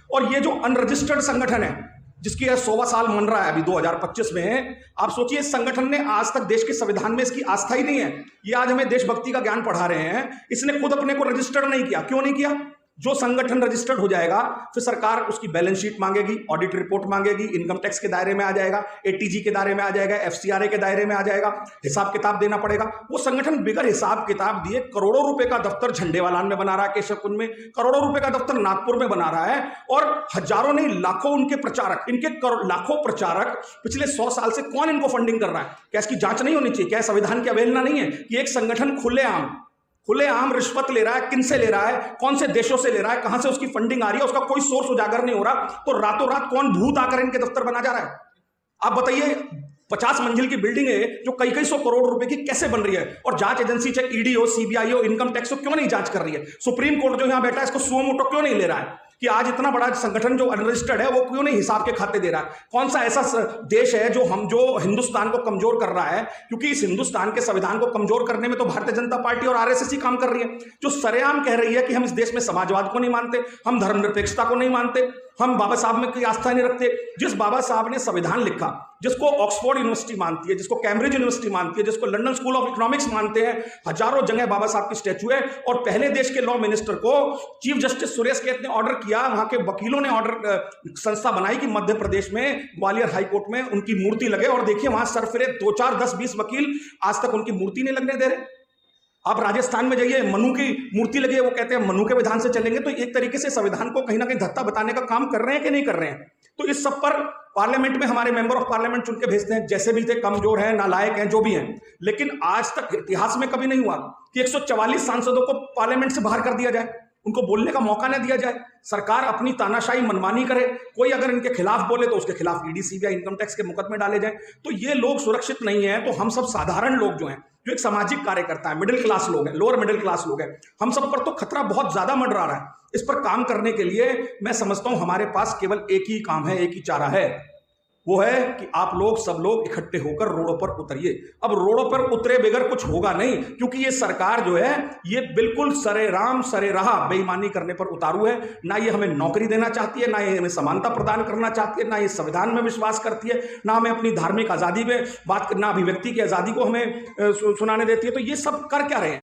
और ये जो अनरजिस्टर्ड संगठन है जिसकी 100वां साल मन रहा है अभी 2025 में, आप सोचिए इस संगठन ने आज तक देश के संविधान में इसकी आस्था ही नहीं है। ये आज हमें देशभक्ति का ज्ञान पढ़ा रहे हैं, इसने खुद अपने को रजिस्टर्ड नहीं किया। क्यों नहीं किया? जो संगठन रजिस्टर्ड हो जाएगा फिर सरकार उसकी बैलेंस शीट मांगेगी, ऑडिट रिपोर्ट मांगेगी, इनकम टैक्स के दायरे में आ जाएगा, एटीजी के दायरे में आ जाएगा, एफसीआरए के दायरे में आ जाएगा, हिसाब किताब देना पड़ेगा। वो संगठन बिगर हिसाब किताब दिए करोड़ों रुपए का दफ्तर झंडेवालान में बना रहा है, केशव कुंज में करोड़ों रुपए का दफ्तर नागपुर में बना रहा है, और हजारों नहीं लाखों उनके प्रचारक, इनके लाखों प्रचारक पिछले 100 साल से कौन इनको फंडिंग कर रहा है? क्या इसकी जांच नहीं होनी चाहिए? क्या संविधान की अवहेलना नहीं है कि एक संगठन खुलेआम रिश्वत ले रहा है? किनसे ले रहा है, कौन से देशों से ले रहा है, कहां से उसकी फंडिंग आ रही है, उसका कोई सोर्स उजागर नहीं हो रहा, तो रातों रात कौन भूत आकर इनके दफ्तर बना जा रहा है? आप बताइए, 50 मंजिल की बिल्डिंग है जो कई सौ करोड़ रुपए की कैसे बन रही है, और जांच एजेंसी चाहे ईडी हो, सीबीआई हो, इनकम टैक्स हो, क्यों नहीं जांच कर रही है? सुप्रीम कोर्ट जो यहां बैठा है इसको सुओ मोटो क्यों नहीं ले रहा है कि आज इतना बड़ा संगठन जो अनरजिस्टर्ड है वो क्यों नहीं हिसाब के खाते दे रहा है? कौन सा ऐसा देश है जो हिंदुस्तान को कमजोर कर रहा है? क्योंकि इस हिंदुस्तान के संविधान को कमजोर करने में तो भारतीय जनता पार्टी और आरएसएस ही काम कर रही है, जो सरेआम कह रही है कि हम इस देश में समाजवाद को नहीं मानते, हम धर्मनिरपेक्षता को नहीं मानते, हम बाबा साहब में कोई आस्था नहीं रखते। जिस बाबा साहब ने संविधान लिखा, जिसको ऑक्सफोर्ड यूनिवर्सिटी मानती है, जिसको कैम्ब्रिज यूनिवर्सिटी मानती है, जिसको लंदन स्कूल ऑफ इकोनॉमिक्स मानते हैं, हजारों जगह बाबा साहब की स्टैचू है, और पहले देश के लॉ मिनिस्टर को चीफ जस्टिस सुरेश कैत ने ऑर्डर किया, वहां के वकीलों ने ऑर्डर संस्था बनाई कि मध्य प्रदेश में ग्वालियर हाईकोर्ट में उनकी मूर्ति लगे, और देखिए वहां सरफिरे 2, 4, 10, 20 वकील आज तक उनकी मूर्ति नहीं लगने दे रहे। आप राजस्थान में जाइए, मनु की मूर्ति लगी है, वो कहते हैं मनु के विधान से चलेंगे। तो एक तरीके से संविधान को कहीं ना कहीं धत्ता बताने का काम कर रहे हैं कि नहीं कर रहे हैं? तो इस सब पर पार्लियामेंट में हमारे मेंबर ऑफ पार्लियामेंट चुन के भेजते हैं, जैसे भी थे, कमजोर हैं, नालायक हैं, जो भी हैं, लेकिन आज तक इतिहास में कभी नहीं हुआ कि 144 सांसदों को पार्लियामेंट से बाहर कर दिया जाए, उनको बोलने का मौका न दिया जाए, सरकार अपनी तानाशाही मनमानी करे, कोई अगर इनके खिलाफ बोले तो उसके खिलाफ ईडी, सीबीआई, इनकम टैक्स के मुकदमे डाले जाए। तो ये लोग सुरक्षित नहीं है। तो हम सब साधारण लोग जो हैं, जो एक सामाजिक कार्यकर्ता है, मिडिल क्लास लोग हैं, लोअर मिडिल क्लास लोग हैं, हम सब पर तो खतरा बहुत ज्यादा मंडरा रहा है। इस पर काम करने के लिए मैं समझता हूं हमारे पास केवल एक ही काम है, एक ही चारा है, वो है कि आप लोग सब लोग इकट्ठे होकर रोडों पर उतरिए। अब रोडों पर उतरे बगैर कुछ होगा नहीं, क्योंकि ये सरकार जो है ये बिल्कुल सरेराम सरेराह बेईमानी करने पर उतारू है। ना ये हमें नौकरी देना चाहती है, ना ये हमें समानता प्रदान करना चाहती है, ना ये संविधान में विश्वास करती है, ना हमें अपनी धार्मिक आजादी में बात, ना अभिव्यक्ति की आजादी को हमें सुनाने देती है। तो ये सब कर क्या रहे हैं?